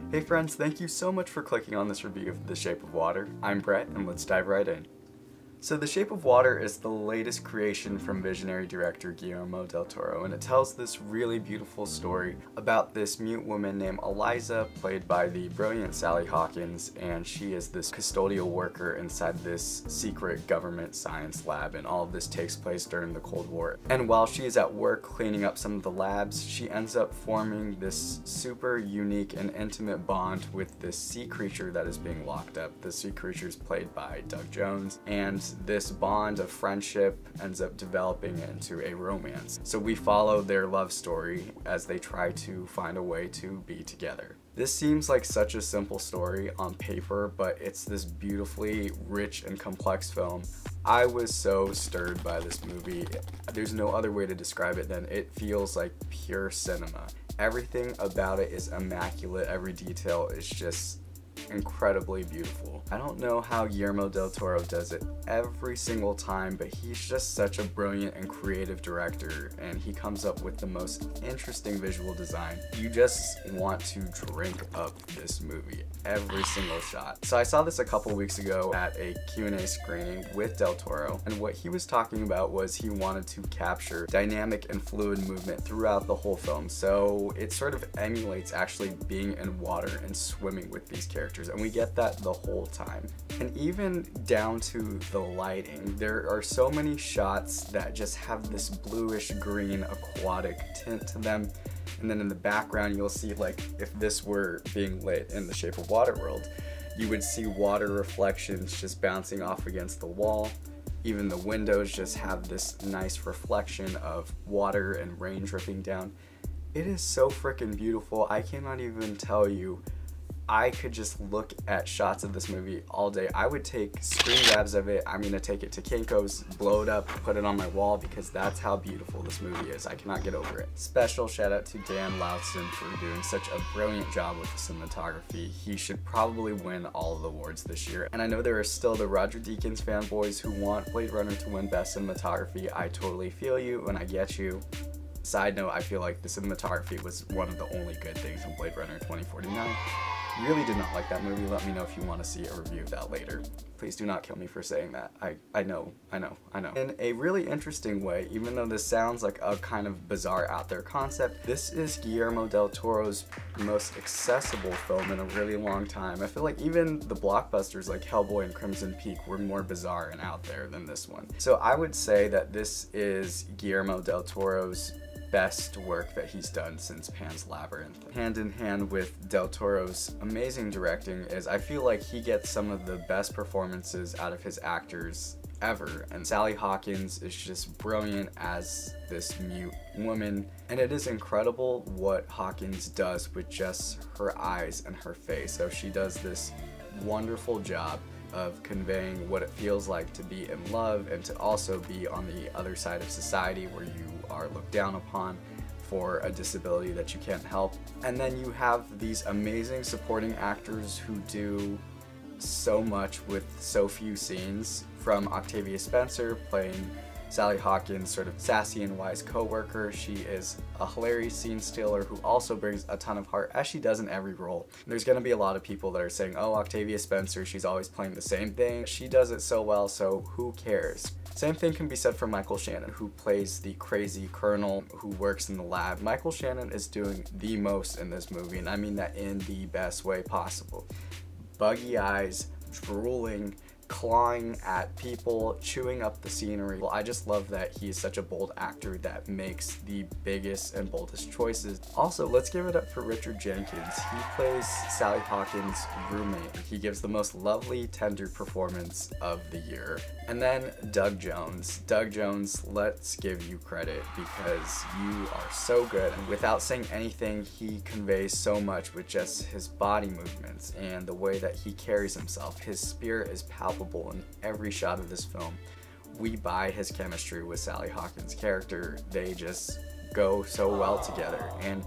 Hey friends, thank you so much for clicking on this review of The Shape of Water. I'm Brett, and let's dive right in. So The Shape of Water is the latest creation from visionary director Guillermo del Toro, and it tells this really beautiful story about this mute woman named Eliza, played by the brilliant Sally Hawkins, and she is this custodial worker inside this secret government science lab, and all of this takes place during the Cold War. And while she is at work cleaning up some of the labs, she ends up forming this super unique and intimate bond with this sea creature that is being locked up. The sea creature is played by Doug Jones, and this bond of friendship ends up developing into a romance. So we follow their love story as they try to find a way to be together. This seems like such a simple story on paper, but it's this beautifully rich and complex film. I was so stirred by this movie. There's no other way to describe it than it feels like pure cinema. Everything about it is immaculate. Every detail is just incredibly beautiful. I don't know how Guillermo del Toro does it every single time, but he's just such a brilliant and creative director, and he comes up with the most interesting visual design. You just want to drink up this movie, every single shot. So I saw this a couple weeks ago at a Q&A screening with del Toro, and what he was talking about was he wanted to capture dynamic and fluid movement throughout the whole film, so it sort of emulates actually being in water and swimming with these characters. And we get that the whole time. And even down to the lighting, there are so many shots that just have this bluish green aquatic tint to them. And then in the background, you'll see, like, if this were being lit in the Shape of Water world, you would see water reflections just bouncing off against the wall. Even the windows just have this nice reflection of water and rain dripping down. It is so freaking beautiful. I cannot even tell you. I could just look at shots of this movie all day. I would take screen grabs of it. I'm gonna take it to Kinko's, blow it up, put it on my wall, because that's how beautiful this movie is. I cannot get over it. Special shout out to Dan Loudson for doing such a brilliant job with the cinematography. He should probably win all of the awards this year. And I know there are still the Roger Deakins fanboys who want Blade Runner to win Best Cinematography. I totally feel you and I get you. Side note, I feel like the cinematography was one of the only good things in Blade Runner 2049. Really did not like that movie. Let me know if you want to see a review of that later. Please do not kill me for saying that. I know. In a really interesting way, even though this sounds like a kind of bizarre out there concept, this is Guillermo del Toro's most accessible film in a really long time. I feel like even the blockbusters like Hellboy and Crimson Peak were more bizarre and out there than this one. So I would say that this is Guillermo del Toro's best work that he's done since Pan's Labyrinth. Hand in hand with del Toro's amazing directing is I feel like he gets some of the best performances out of his actors ever, and Sally Hawkins is just brilliant as this mute woman, and it is incredible what Hawkins does with just her eyes and her face. So she does this wonderful job of conveying what it feels like to be in love and to also be on the other side of society where you are looked down upon for a disability that you can't help. And then you have these amazing supporting actors who do so much with so few scenes, from Octavia Spencer playing Sally Hawkins' sort of sassy and wise co-worker. She is a hilarious scene stealer who also brings a ton of heart, as she does in every role. There's gonna be a lot of people that are saying, oh, Octavia Spencer, she's always playing the same thing. She does it so well, so who cares? Same thing can be said for Michael Shannon, who plays the crazy colonel who works in the lab. Michael Shannon is doing the most in this movie, and I mean that in the best way possible. Buggy eyes, drooling, clawing at people, chewing up the scenery. Well, I just love that he is such a bold actor that makes the biggest and boldest choices. Also, let's give it up for Richard Jenkins. He plays Sally Hawkins' roommate. He gives the most lovely, tender performance of the year. And then Doug Jones. Doug Jones, let's give you credit because you are so good. And without saying anything, he conveys so much with just his body movements and the way that he carries himself. His spirit is palpable in every shot of this film. We buy his chemistry with Sally Hawkins' character. They just go so well together. And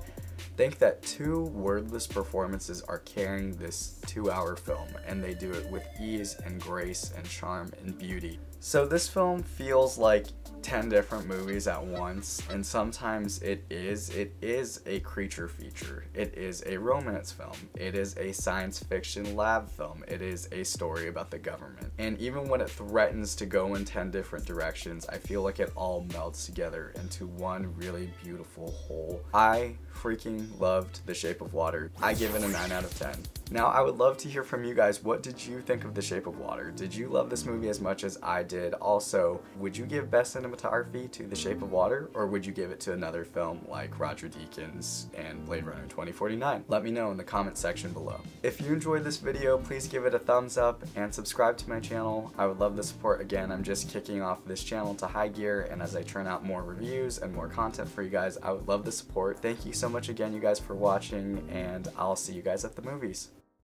Think that two wordless performances are carrying this 2-hour film, and they do it with ease and grace and charm and beauty. So this film feels like 10 different movies at once, and sometimes it is a creature feature, it is a romance film, it is a science fiction lab film, it is a story about the government. And even when it threatens to go in 10 different directions, I feel like it all melts together into one really beautiful whole. I freaking loved The Shape of Water. I give it a 9 out of 10. Now, I would love to hear from you guys. What did you think of The Shape of Water? Did you love this movie as much as I did? Also, would you give Best Cinematography to The Shape of Water, or would you give it to another film like Roger Deakins and Blade Runner 2049? Let me know in the comment section below. If you enjoyed this video, please give it a thumbs up and subscribe to my channel. I would love the support. Again, I'm just kicking off this channel to high gear, and as I turn out more reviews and more content for you guys, I would love the support. Thank you so much again, you guys, for watching, and I'll see you guys at the movies.